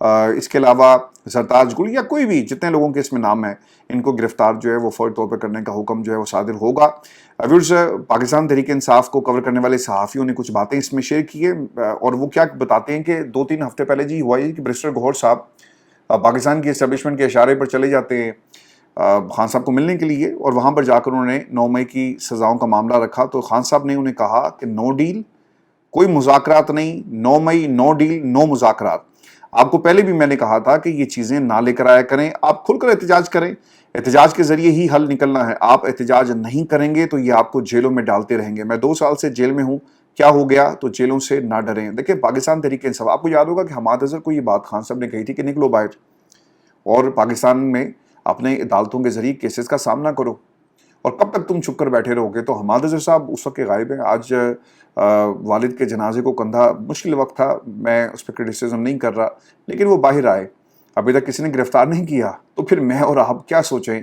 اس کے علاوہ زرتاج گل یا کوئی بھی جتنے لوگوں کے اس میں نام ہیں ان کو گرفتار جو ہے وہ فوری طور پر کرنے کا حکم جو ہے وہ صادر ہوگا۔ ویورز، پاکستان تحریک انصاف کو کور کرنے والے صحافیوں نے کچھ باتیں اس میں شیئر کی ہے، اور وہ کیا بتاتے ہیں کہ 2-3 ہفتے پہلے جی ہوا ہے کہ بیرسٹر گوہر صاحب پاکستان کی اسٹیبلشمنٹ کے اشارے پر چلے جاتے ہیں خان صاحب کو ملنے کے لیے، اور وہاں پر جا کر انہوں نے 9 مئی کی سزاؤں کا معاملہ رکھا۔ تو خان صاحب نے انہیں کہا کہ نو ڈیل، کوئی مذاکرات نہیں، 9 مئی نو ڈیل نو مذاکرات۔ آپ کو پہلے بھی میں نے کہا تھا کہ یہ چیزیں نہ لے کر آیا کریں، آپ کھل کر احتجاج کریں، احتجاج کے ذریعے ہی حل نکلنا ہے۔ آپ احتجاج نہیں کریں گے تو یہ آپ کو جیلوں میں ڈالتے رہیں گے۔ میں 2 سال سے جیل میں ہوں، کیا ہو گیا؟ تو جیلوں سے نہ ڈریں۔ دیکھیں، پاکستان تحریک انصاف، آپ کو یاد ہوگا کہ حماد اظہر کو یہ بات خان صاحب نے کہی تھی کہ نکلو باہر اور پاکستان میں اپنے عدالتوں کے ذریعے کیسز کا سامنا کرو، اور کب تک تم چھپ کر بیٹھے رہو گے؟ تو حماد اظہر صاحب اس وقت کے غائب ہیں۔ آج والد کے جنازے کو کندھا، مشکل وقت تھا، میں اس پہ کرٹیسزم نہیں کر رہا، لیکن وہ باہر آئے، ابھی تک کسی نے گرفتار نہیں کیا۔ تو پھر میں اور آپ کیا سوچیں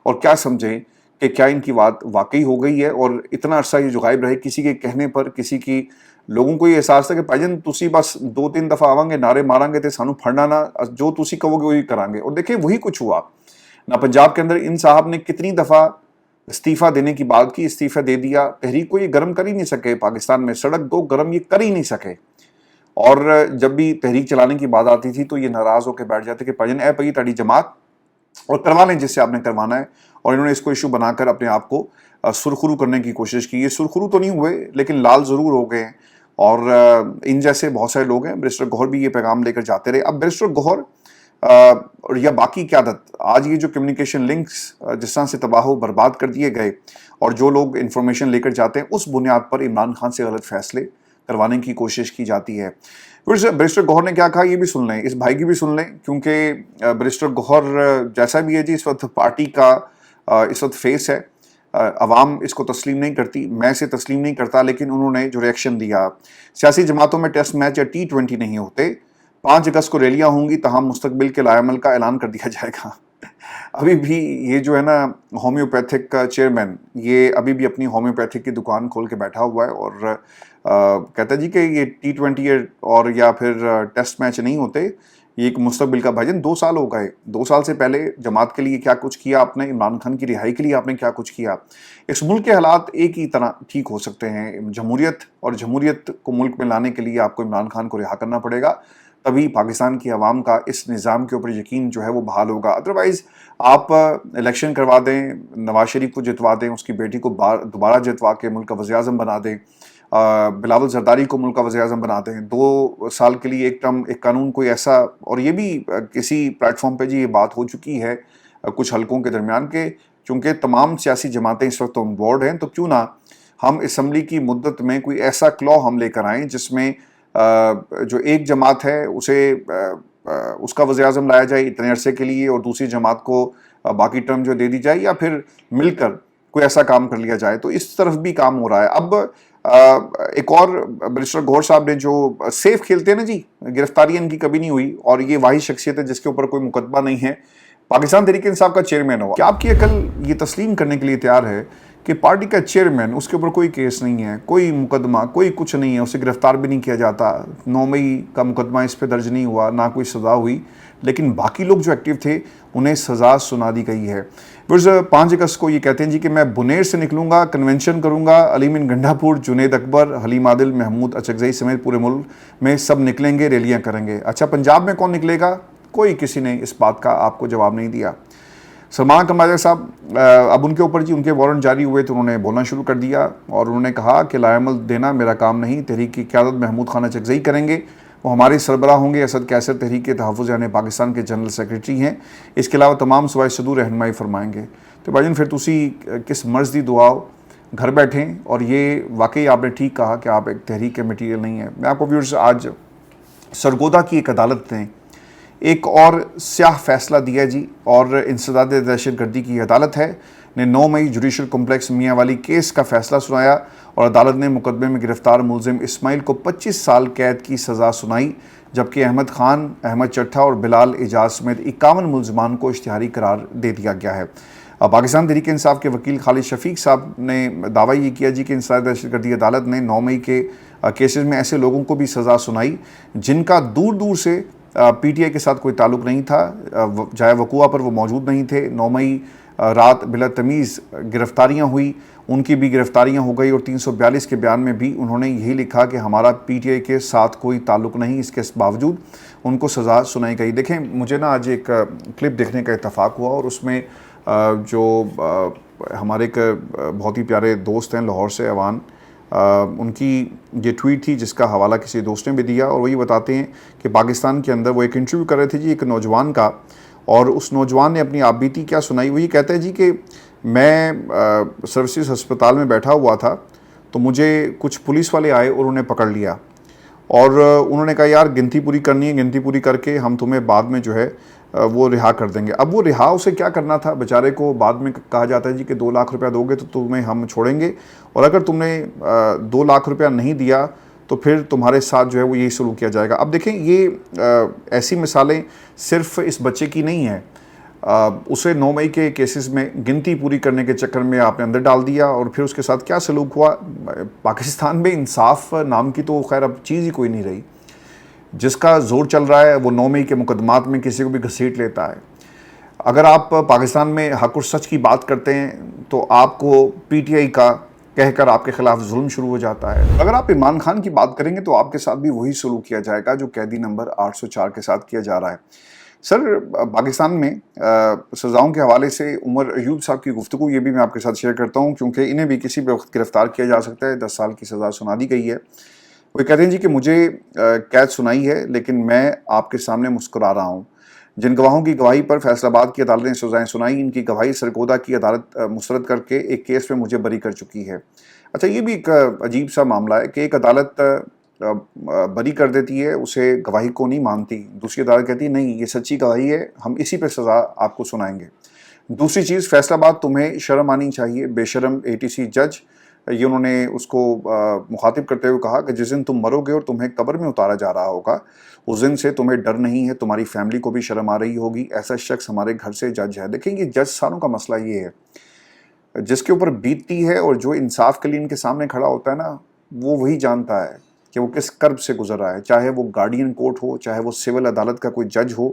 اور کیا سمجھیں کہ کیا ان کی بات واقعی ہو گئی ہے؟ اور اتنا عرصہ یہ جو غائب رہے، کسی کے کہنے پر، کسی کی لوگوں کو یہ احساس تھا کہ بھائی جان تسی بس 2-3 دفعہ آواں گے، نعرے ماریں گے تے سانو پھڑنا نہ، جو تسی کہو گے وہی کریں گے۔ اور دیکھیں وہی کچھ ہوا نہ۔ پنجاب کے اندر ان صاحب نے کتنی دفعہ استعفیٰ دینے کی بات کی، استعفیٰ دے دیا، تحریک کو یہ گرم کر ہی نہیں سکے، پاکستان میں سڑک کو گرم یہ کر ہی نہیں سکے۔ اور جب بھی تحریک چلانے کی بات آتی تھی تو یہ ناراض ہو کے بیٹھ جاتے کہ بھائی جان اے بھائی تاڑی جماعت، اور کروا لیں جس سے آپ نے کروانا ہے۔ اور انہوں نے اس کو ایشو بنا کر اپنے آپ کو سرخرو کرنے کی کوشش کی۔ یہ سرخرو تو نہیں ہوئے لیکن لال ضرور ہو گئے ہیں، اور ان جیسے بہت سارے لوگ ہیں۔ بیرسٹر گوہر بھی یہ پیغام لے کر جاتے رہے۔ اب بیرسٹر گوہر اور یا باقی قیادت، آج یہ جو کمیونیکیشن لنکس جس طرح سے تباہ و برباد کر دیے گئے، اور جو لوگ انفارمیشن لے کر جاتے ہیں اس بنیاد پر عمران خان سے غلط فیصلے کروانے کی کوشش کی جاتی ہے۔ بیرسٹر گوہر نے کیا کہا یہ بھی سن لیں، اس بھائی کی بھی سن لیں، کیونکہ بیرسٹر گوہر جیسا بھی ہے جی اس وقت پارٹی کا اس وقت فیس ہے، عوام اس کو تسلیم نہیں کرتی، میں اسے تسلیم نہیں کرتا، لیکن انہوں نے جو ریئیکشن دیا، سیاسی جماعتوں میں ٹیسٹ میچ یا T20 نہیں ہوتے، 5 اگست کو ریلیاں ہوں گی، تاہم مستقبل کے لائے عمل کا اعلان کر دیا جائے گا۔ ابھی بھی یہ جو ہے نا ہومیوپیتھک کا چیئرمین، یہ ابھی بھی اپنی ہومیوپیتھک کی دکان کھول کے بیٹھا ہوا ہے، اور کہتا ہے جی کہ یہ T20 اور یا پھر ٹیسٹ میچ نہیں ہوتے، یہ ایک مستقبل کا بھجن۔ 2 سال ہو گئے، 2 سال سے پہلے جماعت کے لیے کیا کچھ کیا آپ نے، عمران خان کی رہائی کے لیے آپ نے کیا کچھ کیا؟ اس ملک کے حالات ایک ہی طرح ٹھیک ہو سکتے ہیں، جمہوریت، اور جمہوریت کو ملک میں لانے کے لیے آپ کو عمران خان کو رہا کرنا پڑے گا، تبھی پاکستان کی عوام کا اس نظام کے اوپر یقین جو ہے وہ بحال ہوگا۔ ادروائز آپ الیکشن کروا دیں، نواز شریف کو جتوا دیں، اس کی بیٹی کو دوبارہ جتوا کے ملک کا وزیر اعظم بنا دیں، بلاول زرداری کو ملک کا وزیر اعظم بنا دیں، 2 سال کے لیے ایک ٹرم، ایک قانون کوئی ایسا، اور یہ بھی کسی پلیٹ فارم پہ جی یہ بات ہو چکی ہے کچھ حلقوں کے درمیان کہ چونکہ تمام سیاسی جماعتیں اس وقت آن بورڈ ہیں، تو کیوں نہ ہم اسمبلی کی مدت میں کوئی ایسا کلا ہم لے کر آئیں جس میں جو ایک جماعت ہے اسے اس کا وزیر اعظم لایا جائے اتنے عرصے کے لیے، اور دوسری جماعت کو باقی ٹرم جو دے دی جائے، یا پھر مل کر کوئی ایسا کام کر لیا جائے۔ تو اس طرف بھی کام ہو رہا ہے۔ اب ایک اور بیرسٹر گوہر صاحب نے جو سیف کھیلتے ہیں نا جی، گرفتاری ان کی کبھی نہیں ہوئی، اور یہ واحد شخصیت ہے جس کے اوپر کوئی مقدمہ نہیں ہے، پاکستان تحریک انصاف کا چیئرمین ہوا۔ کیا آپ کی عقل یہ تسلیم کرنے کے لیے تیار ہے کہ پارٹی کا چیئرمین، اس کے اوپر کوئی کیس نہیں ہے، کوئی مقدمہ، کوئی کچھ نہیں ہے، اسے گرفتار بھی نہیں کیا جاتا، 9 مئی کا مقدمہ اس پہ درج نہیں ہوا، نہ کوئی سزا ہوئی، لیکن باقی لوگ جو ایکٹیو تھے انہیں سزا سنا دی گئی ہے۔ 5 اگست کو یہ کہتے ہیں جی کہ میں بنیر سے نکلوں گا، کنونشن کروں گا، علی من گنڈا پور، جنید اکبر، حلیم عادل، محمود اچکزئی سمیت پورے ملک میں سب نکلیں گے، ریلیاں کریں گے۔ اچھا پنجاب میں کون نکلے گا؟ کوئی کسی نے اس بات کا آپ کو جواب نہیں دیا۔ سلمان کماجر صاحب، اب ان کے اوپر جی ان کے وارنٹ جاری ہوئے تو انہوں نے بولنا شروع کر دیا، اور انہوں نے کہا کہ لائے عمل دینا میرا کام نہیں، تحریک کی قیادت محمود خان اچکزئی کریں گے، وہ ہمارے سربراہ ہوں گے، اسد کیسر تحریک کے تحفظ یعنی پاکستان کے جنرل سیکریٹری ہیں، اس کے علاوہ تمام صوبائی صدور رہنمائی فرمائیں گے۔ تو بھائی جان پھر تسی کس مرض دی دعاؤ گھر بیٹھیں، اور یہ واقعی آپ نے ٹھیک کہا کہ آپ ایک تحریک کے میٹیریل نہیں ہیں۔ میں آپ کو ویورز آج سرگودا کی ایک عدالت نے ایک اور سیاہ فیصلہ دیا جی، اور انسداد دہشت گردی کی عدالت ہے نے 9 مئی جوڈیشل کمپلیکس میاں والی کیس کا فیصلہ سنایا، اور عدالت نے مقدمے میں گرفتار ملزم اسماعیل کو 25 سال قید کی سزا سنائی، جبکہ احمد خان، احمد چٹھا اور بلال اعجاز سمیت 51 ملزمان کو اشتہاری قرار دے دیا گیا ہے۔ پاکستان تحریک انصاف کے وکیل خالد شفیق صاحب نے دعویٰ یہ کیا جی کہ انسداد دہشت گردی عدالت نے 9 مئی کے کیسز میں ایسے لوگوں کو بھی سزا سنائی جن کا دور دور سے پی ٹی آئی کے ساتھ کوئی تعلق نہیں تھا، جائے وقوع پر وہ موجود نہیں تھے۔ 9 مئی رات بلا تمیز گرفتاریاں ہوئی، ان کی بھی گرفتاریاں ہو گئی، اور 342 کے بیان میں بھی انہوں نے یہی لکھا کہ ہمارا پی ٹی آئی کے ساتھ کوئی تعلق نہیں، اس کے باوجود ان کو سزا سنائی گئی۔ دیکھیں، مجھے نا آج ایک کلپ دیکھنے کا اتفاق ہوا، اور اس میں جو ہمارے ایک بہت ہی پیارے دوست ہیں لاہور سے، ایوان، ان کی یہ ٹویٹ تھی جس کا حوالہ کسی دوست نے بھی دیا، اور وہ یہ بتاتے ہیں کہ پاکستان کے اندر وہ ایک انٹرویو کر رہے تھے جی ایک نوجوان کا، اور اس نوجوان نے اپنی آپ بیتی کیا سنائی۔ وہ یہ کہتا ہے جی کہ میں سروسز ہسپتال میں بیٹھا ہوا تھا، تو مجھے کچھ پولیس والے آئے اور انہوں نے پکڑ لیا، اور انہوں نے کہا یار گنتی پوری کرنی ہے، گنتی پوری کر کے ہم تمہیں بعد میں جو ہے وہ رہا کر دیں گے۔ اب وہ رہا اسے کیا کرنا تھا بیچارے کو؟ بعد میں کہا جاتا ہے جی کہ 2 لاکھ روپیہ دو گے تو تمہیں ہم چھوڑیں گے، اور اگر تم نے 2 لاکھ روپیہ نہیں دیا تو پھر تمہارے ساتھ جو ہے وہ یہی سلوک کیا جائے گا۔ اب دیکھیں، یہ ایسی مثالیں صرف اس بچے کی نہیں ہیں، اسے 9 مئی کے کیسز میں گنتی پوری کرنے کے چکر میں آپ نے اندر ڈال دیا، اور پھر اس کے ساتھ کیا سلوک ہوا۔ پاکستان میں انصاف نام کی تو خیر اب چیز ہی کوئی نہیں رہی۔ جس کا زور چل رہا ہے وہ 9 مئی کے مقدمات میں کسی کو بھی گھسیٹ لیتا ہے۔ اگر آپ پاکستان میں حق اور سچ کی بات کرتے ہیں تو آپ کو پی ٹی آئی کا کہہ کر آپ کے خلاف ظلم شروع ہو جاتا ہے۔ اگر آپ عمران خان کی بات کریں گے تو آپ کے ساتھ بھی وہی سلوک کیا جائے گا جو قیدی نمبر 804 کے ساتھ کیا جا رہا ہے۔ سر، پاکستان میں سزاؤں کے حوالے سے عمر ایوب صاحب کی گفتگو یہ بھی میں آپ کے ساتھ شیئر کرتا ہوں، کیونکہ انہیں بھی کسی بھی وقت گرفتار کیا جا سکتا ہے۔ 10 سال کی سزا سنا دی گئی ہے۔ وہ کہتے ہیں جی کہ مجھے قید سنائی ہے، لیکن میں آپ کے سامنے مسکرا رہا ہوں۔ جن گواہوں کی گواہی پر فیصل آباد کی عدالت نے سزائیں سنائی، ان کی گواہی سرگودا کی عدالت مسترد کر کے ایک کیس میں مجھے بری کر چکی ہے۔ اچھا، یہ بھی ایک عجیب سا معاملہ ہے کہ ایک عدالت بری کر دیتی ہے، اسے گواہی کو نہیں مانتی، دوسری عدالت کہتی ہے نہیں یہ سچی گواہی ہے، ہم اسی پہ سزا آپ کو سنائیں گے۔ دوسری چیز، فیصل آباد تمہیں شرم آنی چاہیے، بے شرم اے ٹی سی جج، یہ انہوں نے اس کو مخاطب کرتے ہوئے کہا کہ جس دن تم مرو گے اور تمہیں قبر میں اتارا جا رہا ہوگا، اس دن سے تمہیں ڈر نہیں ہے، تمہاری فیملی کو بھی شرم آ رہی ہوگی، ایسا شخص ہمارے گھر سے جج ہے۔ دیکھیں، یہ جج سالوں کا مسئلہ یہ ہے، جس کے اوپر بیتتی ہے اور جو انصاف کے لیے ان کے سامنے کھڑا ہوتا ہے نا، وہ وہی جانتا ہے کہ وہ کس کرب سے گزر رہا ہے، چاہے وہ گارڈین کورٹ ہو، چاہے وہ سول عدالت کا کوئی جج ہو،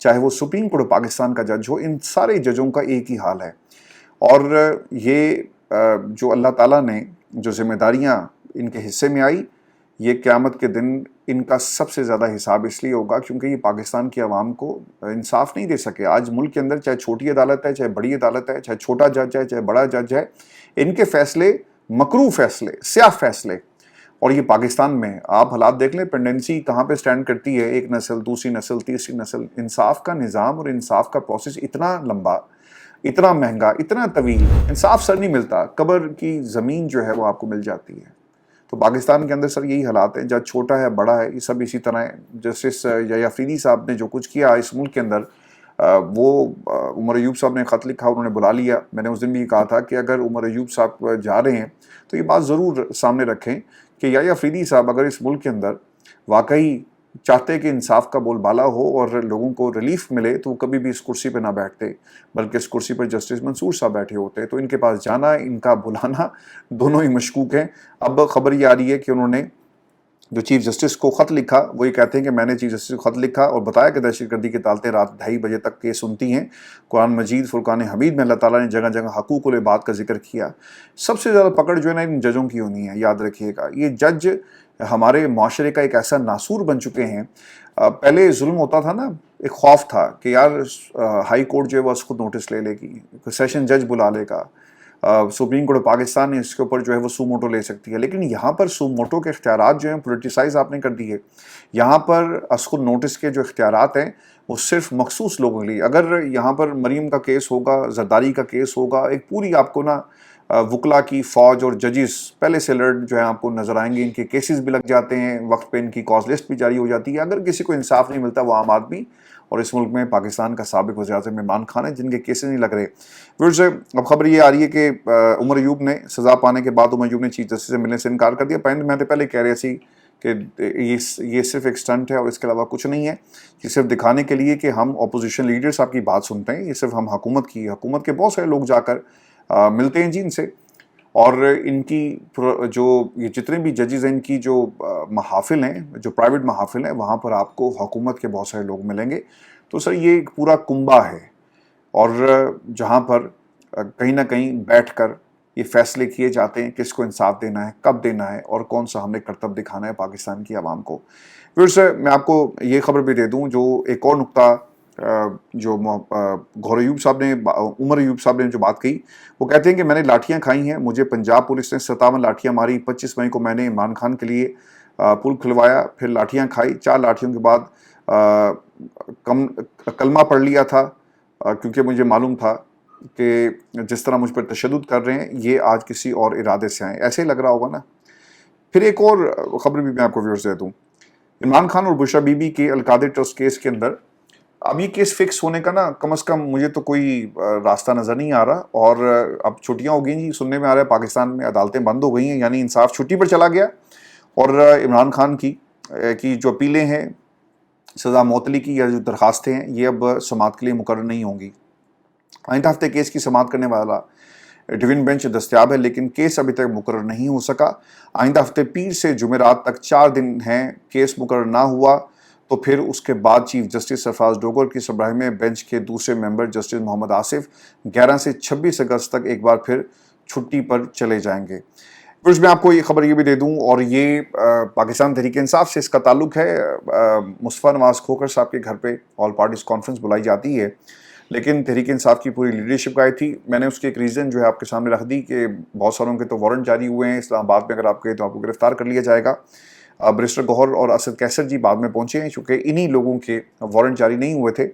چاہے وہ سپریم کورٹ پاکستان کا جج ہو، ان سارے ججوں کا ایک ہی حال ہے۔ اور یہ جو اللہ تعالیٰ نے جو ذمہ داریاں ان کے حصے میں آئی، یہ قیامت کے دن ان کا سب سے زیادہ حساب اس لیے ہوگا کیونکہ یہ پاکستان کی عوام کو انصاف نہیں دے سکے۔ آج ملک کے اندر چاہے چھوٹی عدالت ہے، چاہے بڑی عدالت ہے، چاہے چھوٹا جج ہے، چاہے بڑا جج ہے، ان کے فیصلے مکروہ فیصلے، سیاہ فیصلے، اور یہ پاکستان میں آپ حالات دیکھ لیں، پینڈنسی کہاں پہ سٹینڈ کرتی ہے، ایک نسل، دوسری نسل، تیسری نسل۔ انصاف کا نظام اور انصاف کا پروسیس اتنا لمبا، اتنا مہنگا، اتنا طویل، انصاف سر نہیں ملتا، قبر کی زمین جو ہے وہ آپ کو مل جاتی ہے۔ تو پاکستان کے اندر سر یہی حالات ہیں، جج چھوٹا ہے بڑا ہے، یہ سب اسی طرح ہے۔ جسٹس یحییٰ افریدی صاحب نے جو کچھ کیا اس ملک کے اندر، وہ عمر ایوب صاحب نے خط لکھا، انہوں نے بلا لیا۔ میں نے اس دن بھی کہا تھا کہ اگر عمر ایوب صاحب جا رہے ہیں تو یہ بات ضرور سامنے رکھیں کہ یحییٰ افریدی صاحب اگر اس ملک کے اندر واقعی چاہتے کہ انصاف کا بول بالا ہو اور لوگوں کو ریلیف ملے تو وہ کبھی بھی اس کرسی پہ نہ بیٹھتے، بلکہ اس کرسی پر جسٹس منصور صاحب بیٹھے ہوتے۔ تو ان کے پاس جانا، ان کا بلانا، دونوں ہی مشکوک ہیں۔ اب خبر یہ آ رہی ہے کہ انہوں نے جو چیف جسٹس کو خط لکھا، وہ یہ کہتے ہیں کہ میں نے چیف جسٹس کو خط لکھا اور بتایا کہ دہشت گردی کی عدالتیں رات 2:30 بجے تک کیس سنتی ہیں۔ قرآن مجید فرقان حمید میں اللہ تعالیٰ نے جگہ جگہ حقوق العباد کا ذکر کیا۔ سب سے زیادہ پکڑ جو ہے نا ان ججوں کی ہونی ہے، یاد رکھیے گا۔ یہ جج ہمارے معاشرے کا ایک ایسا ناسور بن چکے ہیں۔ پہلے ظلم ہوتا تھا نا، ایک خوف تھا کہ یار ہائی کورٹ جو ہے وہ اس خود نوٹس لے لے گی، سیشن جج بلا لے گا، سپریم کورٹ پاکستان اس کے اوپر جو ہے وہ سو موٹو لے سکتی ہے۔ لیکن یہاں پر سو موٹو کے اختیارات جو ہیں پولیٹیسائز آپ نے کر دیے۔ یہاں پر اسخود نوٹس کے جو اختیارات ہیں وہ صرف مخصوص لوگوں کے لیے۔ اگر یہاں پر مریم کا کیس ہوگا، زرداری کا کیس ہوگا، ایک پوری آپ کو نا وکلا کی فوج اور ججز پہلے سے الرٹ جو ہے آپ کو نظر آئیں گے، ان کے کیسز بھی لگ جاتے ہیں، وقت پہ ان کی کاز لسٹ بھی جاری ہو جاتی ہے۔ اگر کسی کو انصاف نہیں ملتا وہ عام آدمی، اور اس ملک میں پاکستان کا سابق وزیر اعظم عمران خان ہے جن کے کیسز نہیں لگ رہے۔ پھر اب خبر یہ آ رہی ہے کہ عمر ایوب نے سزا پانے کے بعد عمر ایوب نے چیف جسٹس سے ملنے سے انکار کر دیا۔ میں تو پہلے کہہ رہا سی کہ یہ صرف ایک سٹنٹ ہے اور اس کے علاوہ کچھ نہیں ہے، یہ صرف دکھانے کے لیے کہ ہم اپوزیشن لیڈرز آپ کی بات سنتے ہیں، یہ صرف ہم حکومت کے بہت سارے لوگ جا کر ملتے ہیں جی ان سے، اور ان کی جو یہ جتنے بھی ججز ہیں ان کی جو محافل ہیں، جو پرائیویٹ محافل ہیں، وہاں پر آپ کو حکومت کے بہت سارے لوگ ملیں گے. تو سر یہ ایک پورا کنبہ ہے، اور جہاں پر کہیں نہ کہیں بیٹھ کر یہ فیصلے کیے جاتے ہیں کس کو انصاف دینا ہے، کب دینا ہے، اور کون سا ہم نے کرتب دکھانا ہے پاکستان کی عوام کو. پھر سے میں آپ کو یہ خبر بھی دے دوں، جو ایک اور نقطہ جو گھور ایوب صاحب نے، عمر ایوب صاحب نے جو بات کہی، وہ کہتے ہیں کہ میں نے لاٹھیاں کھائی ہیں، مجھے پنجاب پولیس نے 57 لاٹھیاں ماری. 25 مئی کو میں نے عمران خان کے لیے پل کھلوایا، پھر لاٹھیاں کھائی. 4 لاٹھیوں کے بعد کلمہ پڑھ لیا تھا، کیونکہ مجھے معلوم تھا کہ جس طرح مجھ پر تشدد کر رہے ہیں یہ آج کسی اور ارادے سے آئیں. ایسے ہی لگ رہا ہوگا نا. پھر ایک اور خبر بھی میں آپ کو ویورز دے دوں. عمران خان اور بشرا بی بی کے القادر ٹرسٹ کیس کے اندر اب یہ کیس فکس ہونے کا نا کم از کم مجھے تو کوئی راستہ نظر نہیں آ رہا. اور اب چھٹیاں ہو گئی جی، سننے میں آ رہا ہے پاکستان میں عدالتیں بند ہو گئی ہیں، یعنی انصاف چھٹی پر چلا گیا. اور عمران خان کی جو اپیلیں ہیں سزا معطلی کی یا جو درخواستیں ہیں، یہ اب سماعت کے لیے مقرر نہیں ہوں گی. آئندہ ہفتے کیس کی سماعت کرنے والا ڈوین بینچ دستیاب ہے، لیکن کیس ابھی تک مقرر نہیں ہو سکا. آئندہ ہفتے پیر سے جمعرات تک 4 دن ہیں. کیس مقرر نہ ہوا تو پھر اس کے بعد چیف جسٹس سرفراز ڈوگر کی سربراہی میں بینچ کے دوسرے ممبر جسٹس محمد آصف 11 سے 26 اگست تک ایک بار پھر چھٹی پر چلے جائیں گے. پھر میں آپ کو یہ خبر یہ بھی دے دوں، اور یہ پاکستان تحریک انصاف سے اس کا تعلق ہے. مصطفیٰ نواز کھوکھر صاحب کے گھر پہ آل پارٹیز کانفرنس بلائی جاتی ہے، لیکن تحریک انصاف کی پوری لیڈرشپ گئی تھی. میں نے اس کی ایک ریزن جو ہے آپ کے سامنے رکھ دی کہ بہت ساروں کے تو وارنٹ جاری ہوئے ہیں. اسلام آباد میں اگر آپ گئے تو آپ کو گرفتار کر لیا جائے گا. بیرسٹر گوہر اور اسد کیسر جی بعد میں پہنچے ہیں، چونکہ انہی لوگوں کے وارنٹ جاری نہیں ہوئے تھے،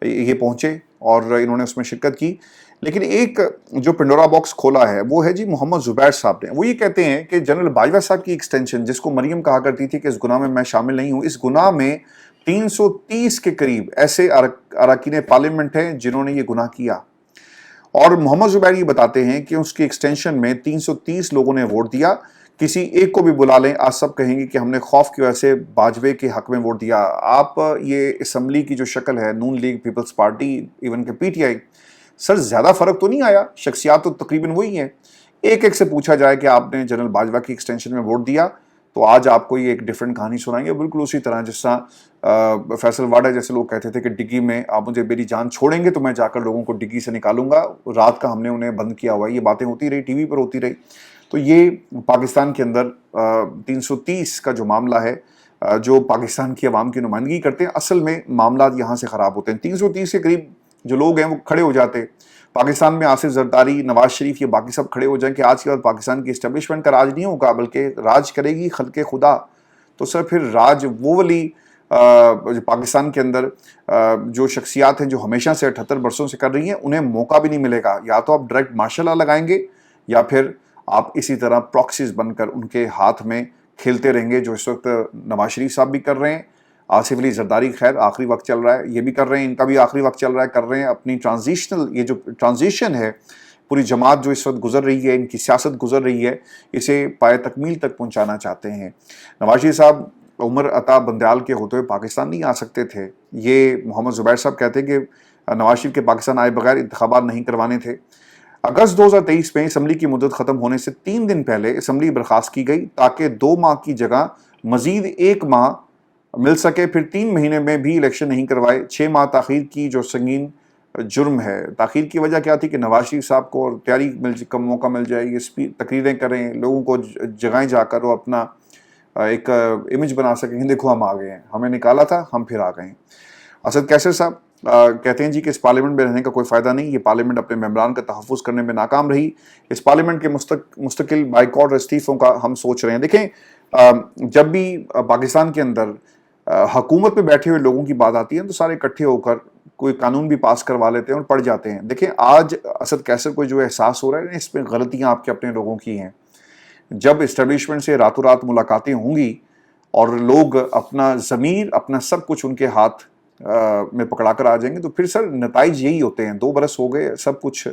یہ پہنچے اور انہوں نے اس میں شرکت کی. لیکن ایک جو پنڈورا باکس کھولا ہے وہ ہے جی محمد زبیر صاحب نے. وہ یہ کہتے ہیں کہ جنرل باجوہ صاحب کی ایکسٹینشن، جس کو مریم کہا کرتی تھی کہ اس گناہ میں شامل نہیں ہوں، اس گناہ میں 330 کے قریب ایسے اراکین پارلیمنٹ ہیں جنہوں نے یہ گناہ کیا. اور محمد زبیر یہ بتاتے ہیں کہ اس کی ایکسٹینشن میں 330 لوگوں نے ووٹ دیا. کسی ایک کو بھی بلا لیں، آج سب کہیں گے کہ ہم نے خوف کی وجہ سے باجوے کے حق میں ووٹ دیا. آپ یہ اسمبلی کی جو شکل ہے، نون لیگ، پیپلز پارٹی، ایون کہ پی ٹی آئی، سر زیادہ فرق تو نہیں آیا، شخصیات تو تقریباً وہی ہیں. ایک سے پوچھا جائے کہ آپ نے جنرل باجوہ کی ایکسٹینشن میں ووٹ دیا تو آج آپ کو یہ ایک ڈیفرنٹ کہانی سنائیں گے. بالکل اسی طرح جس طرح فیصل واڈا جیسے لوگ کہتے تھے کہ ڈگی میں آپ مجھے میری جان چھوڑیں گے تو میں جا کر لوگوں کو ڈگی سے نکالوں گا، رات کا ہم نے انہیں بند کیا ہوا ہے. یہ باتیں ہوتی رہی، ٹی وی پر ہوتی رہی. تو یہ پاکستان کے اندر 330 کا جو معاملہ ہے، جو پاکستان کی عوام کی نمائندگی کرتے ہیں، اصل میں معاملات یہاں سے خراب ہوتے ہیں. 330 کے قریب جو لوگ ہیں وہ کھڑے ہو جاتے. پاکستان میں آصف زرداری، نواز شریف، یہ باقی سب کھڑے ہو جائیں کہ آج کے بعد پاکستان کی اسٹیبلشمنٹ کا راج نہیں ہوگا بلکہ راج کرے گی خلق خدا. تو سر پھر راج وہ والی پاکستان کے اندر جو شخصیات ہیں جو ہمیشہ سے 78 برسوں سے کر رہی ہیں، انہیں موقع بھی نہیں ملے گا. یا تو آپ ڈائریکٹ مارشل لا لگائیں گے یا پھر آپ اسی طرح پراکسیز بن کر ان کے ہاتھ میں کھیلتے رہیں گے، جو اس وقت نواز شریف صاحب بھی کر رہے ہیں. آصف علی زرداری خیر آخری وقت چل رہا ہے، یہ بھی کر رہے ہیں، ان کا بھی آخری وقت چل رہا ہے، کر رہے ہیں اپنی یہ جو ٹرانزیشن ہے، پوری جماعت جو اس وقت گزر رہی ہے، ان کی سیاست گزر رہی ہے، اسے پائے تکمیل تک پہنچانا چاہتے ہیں. نواز شریف صاحب عمر عطا بندیال کے ہوتے ہوئے پاکستان نہیں آ سکتے تھے. یہ محمد زبیر صاحب کہتے ہیں کہ نواز شریف کے پاکستان آئے بغیر انتخابات نہیں کروانے تھے. اگست 2023 میں اسمبلی کی مدت ختم ہونے سے 3 دن پہلے اسمبلی برخاست کی گئی تاکہ 2 ماہ کی جگہ مزید 1 ماہ مل سکے. پھر 3 مہینے میں بھی الیکشن نہیں کروائے. 6 ماہ تاخیر کی جو سنگین جرم ہے. تاخیر کی وجہ کیا تھی کہ نواز شریف صاحب کو تیاری کا موقع مل جائے، یہ تقریریں کریں، لوگوں کو جگائیں جا کر وہ اپنا ایک امیج بنا سکیں کہ دیکھو ہم آ گئے ہیں، ہمیں نکالا تھا، ہم پھر آ گئے ہیں. اسد کیسر صاحب کہتے ہیں جی کہ اس پارلیمنٹ میں رہنے کا کوئی فائدہ نہیں. یہ پارلیمنٹ اپنے ممبران کا تحفظ کرنے میں ناکام رہی. اس پارلیمنٹ کے مستقل بائیکاٹ اور استعفوں کا ہم سوچ رہے ہیں. دیکھیں جب بھی پاکستان کے اندر حکومت میں بیٹھے ہوئے لوگوں کی بات آتی ہے تو سارے اکٹھے ہو کر کوئی قانون بھی پاس کروا لیتے ہیں اور پڑھ جاتے ہیں. دیکھیں آج اسد کیسر کو جو احساس ہو رہا ہے اس میں غلطیاں آپ کے اپنے لوگوں کی ہیں. جب اسٹیبلشمنٹ سے راتوں رات ملاقاتیں ہوں گی اور لوگ اپنا ضمیر، اپنا سب کچھ ان کے ہاتھ میں پکڑا کر آ جائیں گے تو پھر سر نتائج یہی ہوتے ہیں. 2 برس ہو گئے، سب کچھ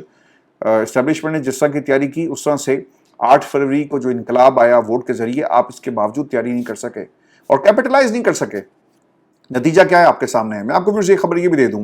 اسٹیبلشمنٹ نے جس طرح کی تیاری کی اس طرح سے 8 فروری کو جو انقلاب آیا ووٹ کے ذریعے، آپ اس کے باوجود تیاری نہیں کر سکے اور کیپٹلائز نہیں کر سکے. نتیجہ کیا ہے آپ کے سامنے ہے. میں آپ کو پھر یہ خبر یہ بھی دے دوں،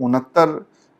69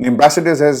The ambassador has